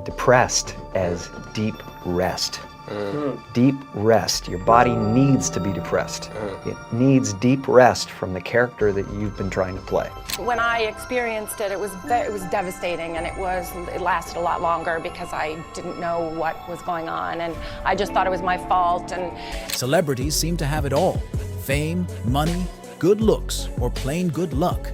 depressed as deep rest. Deep rest. Your body needs to be depressed. It needs deep rest from the character that you've been trying to play. When I experienced it, it was devastating, and it lasted a lot longer because I didn't know what was going on, and I just thought it was my fault. And celebrities seem to have it all: fame, money, good looks, or plain good luck.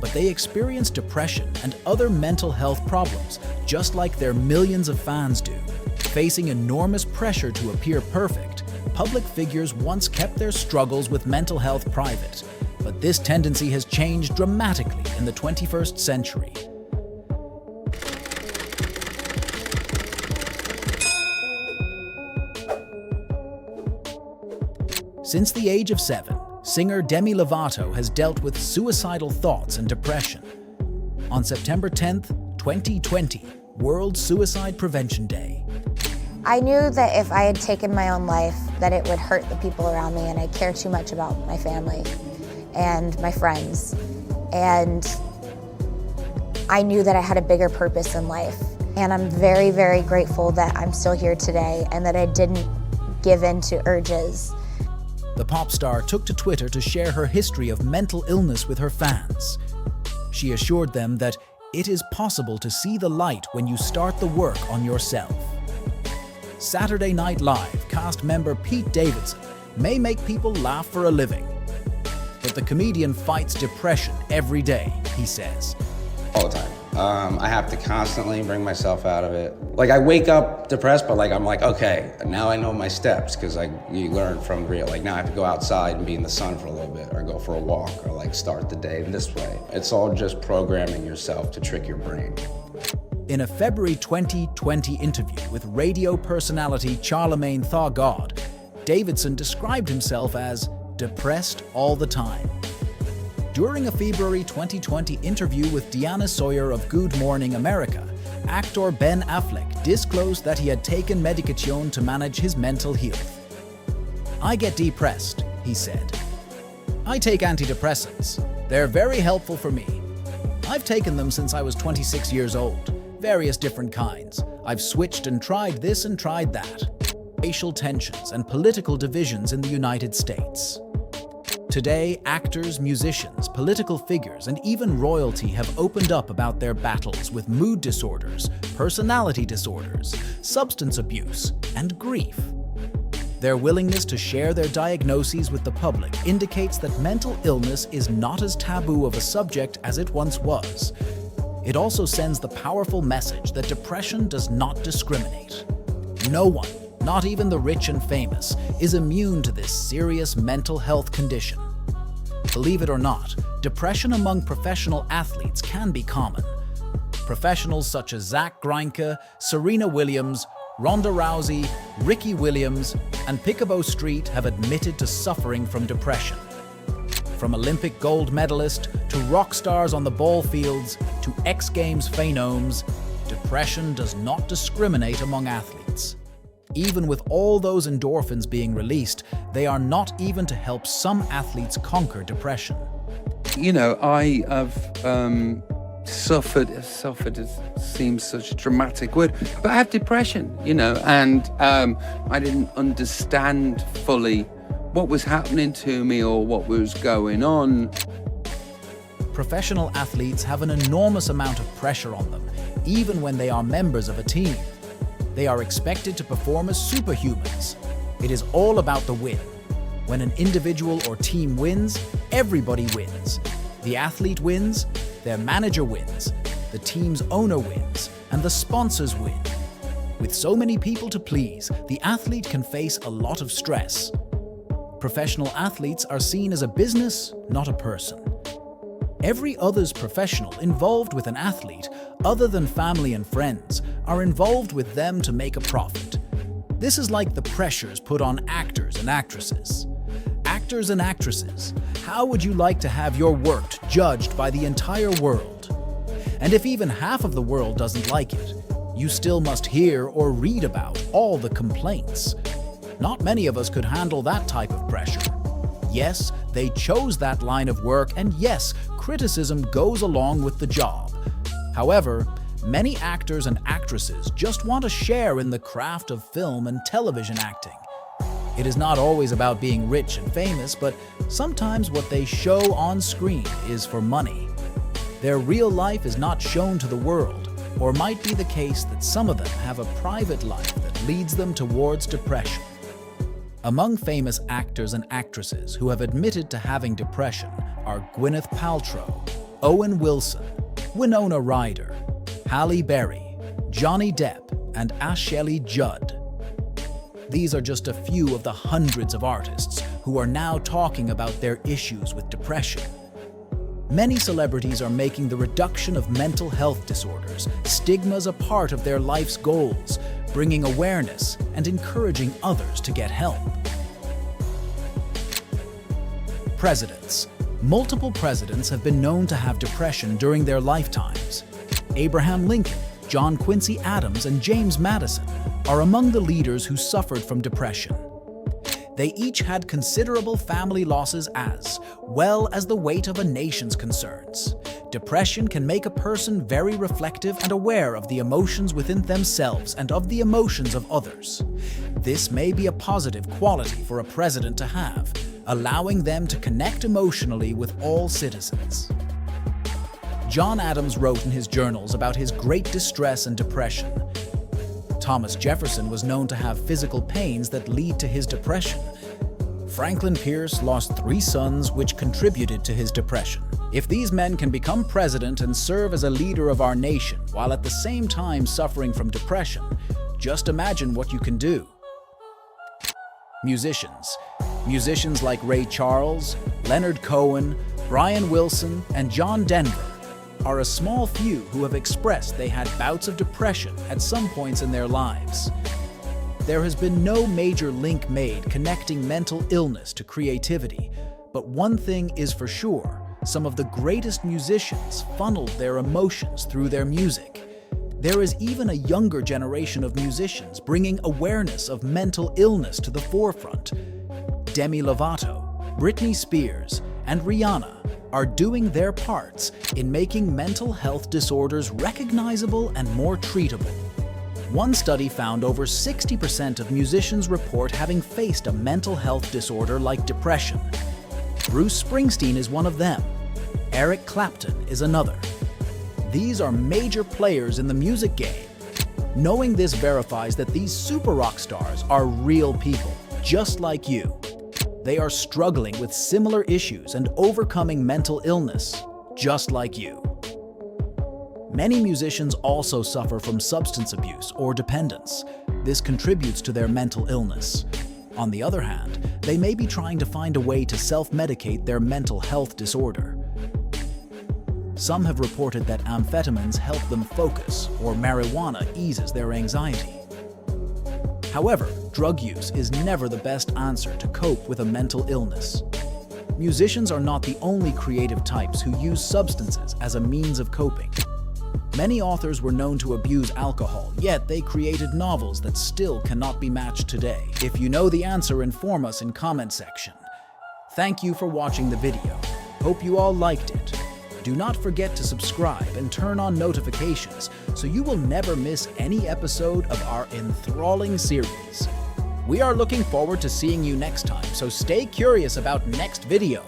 But they experience depression and other mental health problems, just like their millions of fans do. Facing enormous pressure to appear perfect, public figures once kept their struggles with mental health private, but this tendency has changed dramatically in the 21st century. Since the age of 7, singer Demi Lovato has dealt with suicidal thoughts and depression. On September 10th, 2020, World Suicide Prevention Day. I knew that if I had taken my own life, that it would hurt the people around me, and I care too much about my family and my friends. And I knew that I had a bigger purpose in life. And I'm very, very grateful that I'm still here today and that I didn't give in to urges. The pop star took to Twitter to share her history of mental illness with her fans. She assured them that it is possible to see the light when you start the work on yourself. Saturday Night Live cast member Pete Davidson may make people laugh for a living, but the comedian fights depression every day, he says. All the time. I have to constantly bring myself out of it. Like, I wake up depressed, but I'm like, okay, now I know my steps, because you learn from real. Like, now I have to go outside and be in the sun for a little bit, or go for a walk, or start the day this way. It's all just programming yourself to trick your brain. In a February 2020 interview with radio personality Charlemagne Thaw God, Davidson described himself as depressed all the time. During a February 2020 interview with Deanna Sawyer of Good Morning America, actor Ben Affleck disclosed that he had taken medication to manage his mental health. "I get depressed," he said. "I take antidepressants. They're very helpful for me. I've taken them since I was 26 years old, various different kinds. I've switched and tried this and tried that." Racial tensions and political divisions in the United States. Today, actors, musicians, political figures, and even royalty have opened up about their battles with mood disorders, personality disorders, substance abuse, and grief. Their willingness to share their diagnoses with the public indicates that mental illness is not as taboo of a subject as it once was. It also sends the powerful message that depression does not discriminate. No one, not even the rich and famous, is immune to this serious mental health condition. Believe it or not, depression among professional athletes can be common. Professionals such as Zach Greinke, Serena Williams, Ronda Rousey, Ricky Williams, and Picabo Street have admitted to suffering from depression. From Olympic gold medalist to rock stars on the ball fields to X Games phenomes, depression does not discriminate among athletes. Even with all those endorphins being released, they are not even to help some athletes conquer depression. I have suffered seems such a dramatic word, but I have depression, and I didn't understand fully what was happening to me or what was going on. Professional athletes have an enormous amount of pressure on them, even when they are members of a team. They are expected to perform as superhumans. It is all about the win. When an individual or team wins, everybody wins. The athlete wins, their manager wins, the team's owner wins, and the sponsors win. With so many people to please, the athlete can face a lot of stress. Professional athletes are seen as a business, not a person. Every other's professional involved with an athlete, other than family and friends, are involved with them to make a profit. This is like the pressures put on actors and actresses. Actors and actresses, how would you like to have your work judged by the entire world? And if even half of the world doesn't like it, you still must hear or read about all the complaints. Not many of us could handle that type of pressure. Yes, they chose that line of work, and yes, criticism goes along with the job. However, Many actors and actresses just want to share in the craft of film and television acting. It is not always about being rich and famous, but sometimes what they show on screen is for money. Their real life is not shown to the world, or might be the case that some of them have a private life that leads them towards depression. Among famous actors and actresses who have admitted to having depression are Gwyneth Paltrow, Owen Wilson, Winona Ryder, Halle Berry, Johnny Depp, and Ashley Judd. These are just a few of the hundreds of artists who are now talking about their issues with depression. Many celebrities are making the reduction of mental health disorders, stigmas a part of their life's goals, bringing awareness and encouraging others to get help. Presidents. Multiple presidents have been known to have depression during their lifetimes. Abraham Lincoln, John Quincy Adams, and James Madison are among the leaders who suffered from depression. They each had considerable family losses as well as the weight of a nation's concerns. Depression can make a person very reflective and aware of the emotions within themselves and of the emotions of others. This may be a positive quality for a president to have, allowing them to connect emotionally with all citizens. John Adams wrote in his journals about his great distress and depression. Thomas Jefferson was known to have physical pains that lead to his depression. Franklin Pierce lost 3 sons, which contributed to his depression. If these men can become president and serve as a leader of our nation while at the same time suffering from depression, just imagine what you can do. Musicians. Musicians like Ray Charles, Leonard Cohen, Brian Wilson, and John Denver are a small few who have expressed they had bouts of depression at some points in their lives. There has been no major link made connecting mental illness to creativity, but one thing is for sure, some of the greatest musicians funneled their emotions through their music. There is even a younger generation of musicians bringing awareness of mental illness to the forefront. Demi Lovato, Britney Spears, and Rihanna are doing their parts in making mental health disorders recognizable and more treatable. One study found over 60% of musicians report having faced a mental health disorder like depression. Bruce Springsteen is one of them. Eric Clapton is another. These are major players in the music game. Knowing this verifies that these super rock stars are real people, just like you. They are struggling with similar issues and overcoming mental illness, just like you. Many musicians also suffer from substance abuse or dependence. This contributes to their mental illness. On the other hand, they may be trying to find a way to self-medicate their mental health disorder. Some have reported that amphetamines help them focus, or marijuana eases their anxiety. However, drug use is never the best answer to cope with a mental illness. Musicians are not the only creative types who use substances as a means of coping. Many authors were known to abuse alcohol, yet they created novels that still cannot be matched today. If you know the answer, inform us in comment section. Thank you for watching the video. Hope you all liked it. Do not forget to subscribe and turn on notifications so you will never miss any episode of our enthralling series. We are looking forward to seeing you next time, so stay curious about next video.